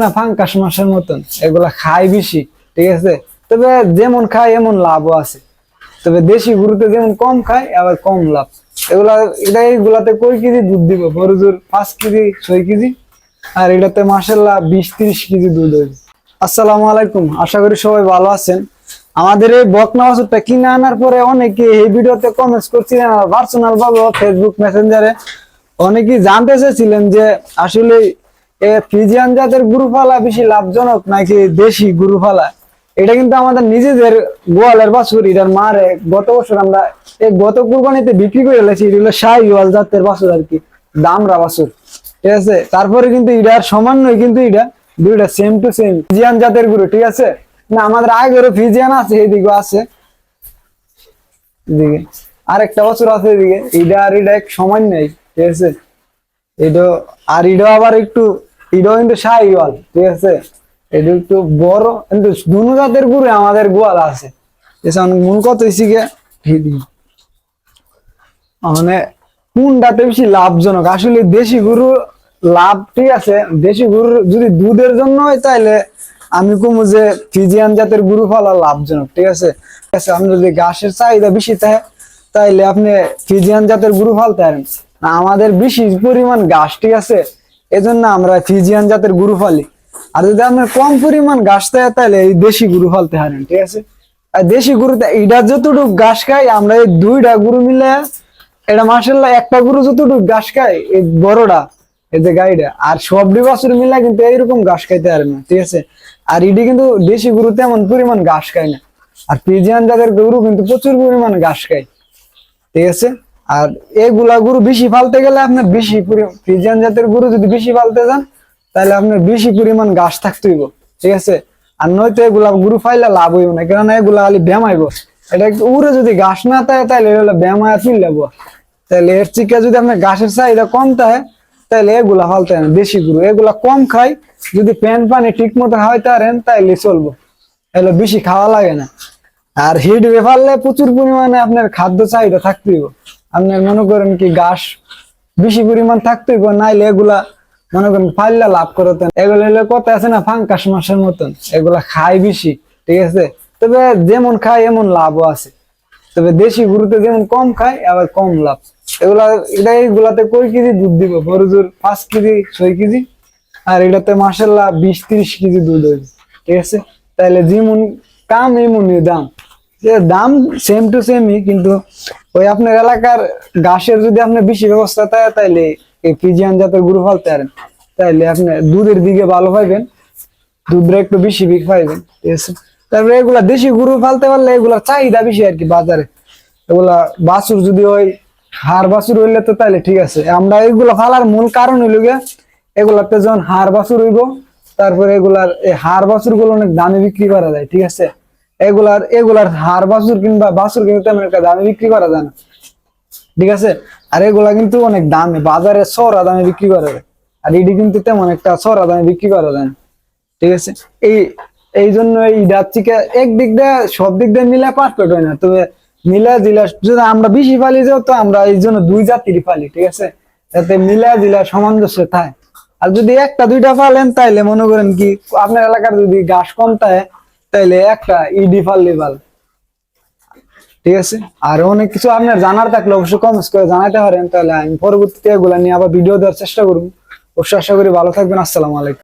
না ফাঙ্কাস মাছের মতন, এগুলা খায় বেশি, ঠিক আছে। তবে যেমন খায় এমন লাভও আছে। তবে দেশি গরুতে যেমন কম খায় আবার কম লাভ। এইগুলাতে কয় কেজি দুধ দিব? বড়জোর 5 কেজি 6 কেজি। আর এটাতে মাশাআল্লাহ 20-30 কেজি দুধ হইবে। আসসালামু আলাইকুম, আশা করি সবাই ভালো আছেন। আমাদের এই বকনা বাছুরটা কিনে আনার পরে অনেকে এই ভিডিওতে কমেন্টস করছিলেন, আর পার্সোনাল ভাবে ফেসবুক মেসেঞ্জারে অনেকেই জানতে চেয়েছিলেন যে আসলে ফ্রিজিয়ান জাতের গরু পালা বেশি লাভজনক নাকি দেশি গরু পালা। এটা কিন্তু আমাদের নিজেদের গোয়ালের বাছুর। এটার মারে গত বছর আমরা গত কুরবানিতে বিক্রি করে এলেছি। এটা হলো শাহিওয়াল জাতের বাছুর আর কি, দামরা বাছুর, ঠিক আছে। তারপরে কিন্তু এটার সমান নয়, কিন্তু এটা দুইটা সেম টু সেম ফ্রিজিয়ান জাতের গরু, ঠিক আছে। না আমাদের আগেরও ফ্রিজিয়ান আছে, এদিকে আছে, এদিকে আরেকটা বছর আছে এদিকে। এটা আর এটা এক সমান নেই, ঠিক আছে। এটা আর এটা আবার একটু, এটাও কিন্তু শাহিওয়াল, ঠিক আছে। এটা একটু বড়, কিন্তু দুনো জাতের গরু আমাদের গোয়াল আছে। মূল কত হয়েছে গিয়ে মানে কোনটাতে বেশি লাভজনক? আসলে দেশি গরু লাভ, ঠিক আছে। দেশি গরু যদি দুধের জন্য হয় তাহলে আমি কমু যে ফ্রিজিয়ান জাতের গরু পালা লাভজনক, ঠিক আছে। আপনি যদি ঘাসের চাহিদা বেশি থাকে তাইলে আপনি ফ্রিজিয়ান জাতের গরু পালতে পারেন। আমাদের বেশি পরিমাণ ঘাস, ঠিক আছে, এজন্য আমরা ফ্রিজিয়ান জাতের গরু পালি। আর যদি আপনার কম পরিমাণ ঘাস থাকে তাহলে এই দেশি গরু পালতে পারেন, ঠিক আছে। আর দেশি গরুতে এটা যতটুকু ঘাস খাই আমরা, এই দুইটা গরু মিলে এটা মাশাআল্লাহ একটা গরু যতটুকু ঘাস খায় এই বড়টা, এই যে গাইটা, আর সবটি বাছুর মিলে কিন্তু এইরকম ঘাস খাইতে পারে না, ঠিক আছে। আর এটি কিন্তু দেশি গরু তেমন পরিমাণ ঘাস খায় না। আর ফ্রিজিয়ান জাতের গরু কিন্তু প্রচুর পরিমাণে ঘাস খায়, ঠিক আছে। আর এগুলা গরু বেশি পালতে গেলে আপনার বেশি ফ্রিজিয়ান জাতের গরু যদি বেশি পালতে যান তাহলে আপনার বেশি পরিমাণ ঘাস থাকতে হইব, ঠিক আছে। আর নয়তো এগুলা গরু ফাইলে লাভ হইব না, কারণ এগুলা খালি ব্যায়ামাইব। এটা উড়ে যদি ঘাস না থাকে তাহলে এগুলো ব্যায়ামায় ফিল যাবো। তাহলে এর চিকা যদি আপনার ঘাসের চাহিদা কম থাকে তাহলে এগুলা ফালতে না। দেশি গরু এগুলা কম খায়, যদি প্যান পানি ঠিক মতো খাওয়াইতে পারেন তাইলে চলবো, এগুলো বেশি খাওয়া লাগে না। আর হিট পারলে প্রচুর পরিমাণে আপনার খাদ্য চাহিদা থাকতে হইব। আপনার মনে করেন কি ঘাস বেশি পরিমাণ থাকতে হইব, নাইলে এগুলা মনে করেন ফাইল্লা লাভ করতেন। এগুলো হলে কথা আছে না ফাঙ্কাস মাছের মতন, এগুলা খায় বেশি, ঠিক আছে। তবে যেমন খায় এমন লাভও আছে। তবে দেশি গরুতে যেমন কম খায় আবার কম লাভ। এইগুলাতে কয় কেজি দুধ দিব? বড়জোর 5 কেজি 6 কেজি। আর এটাতে মাশাআল্লাহ 20-30 কেজি দুধ হইবে, ঠিক আছে। তাহলে যেমন কাম এমনই দাম, দাম সেম টু সেমই। কিন্তু ওই আপনার এলাকার ঘাসের যদি আপনার বেশি ব্যবস্থা থাকে তাইলে এই ফ্রিজিয়ান জাতের গরু পালতে পারেন, তাইলে আপনি দুধের দিকে ভালো পাইবেন, দুধটা একটু বেশি পাইবেন, ঠিক আছে। তারপরে এগুলা দেশি গরু পালতে পারলে এগুলার চাহিদা বেশি আর কি বাজারে। এগুলা বাছুর যদি ওই হাড় বাছুর হইলে তো তাইলে ঠিক আছে। আমরা এগুলা ফালার মূল কারণ হইল গিয়া এগুলাতে যখন হাড় বাছুর হইব, তারপরে এগুলার এই হাড় বাছুর গুলো অনেক দামে বিক্রি করা যায়, ঠিক আছে। এগুলার হাড় বাছুর কিংবা বাছুর কিন্তু তেমন একটা দামে বিক্রি করা যায় না, ঠিক আছে। আর এগুলা কিন্তু অনেক দামে বাজারে চড়া দামে বিক্রি করা যায়। আর এটি কিন্তু তেমন একটা চড়া দামে বিক্রি করা যায় না, ঠিক আছে। এই জন্য এইটার থেকে একদিক দিয়ে সব দিক দিয়ে মিলে পারফেক্ট হয় না। তবে মিলা জিলা যদি আমরা বেশি পালি যাও তো আমরা এই জন্য দুই জাতিরই পালি, ঠিক আছে, যাতে মিলা জিলা সামঞ্জস্য থাকে। আর যদি একটা দুইটা পালেন তাইলে মনে করেন কি আপনার এলাকার যদি ঘাস কম থাকে তাইলে একটা ইডি পাললে ভালো, ঠিক আছে। আর অনেক কিছু আপনার জানার থাকলে অবশ্যই কমেন্টস করে জানাতে পারেন, তাহলে আমি পরবর্তীতে এগুলা নিয়ে আবার ভিডিও দেওয়ার চেষ্টা করব। অবশ্যই আশা করি ভালো থাকবেন। আসসালামু আলাইকুম।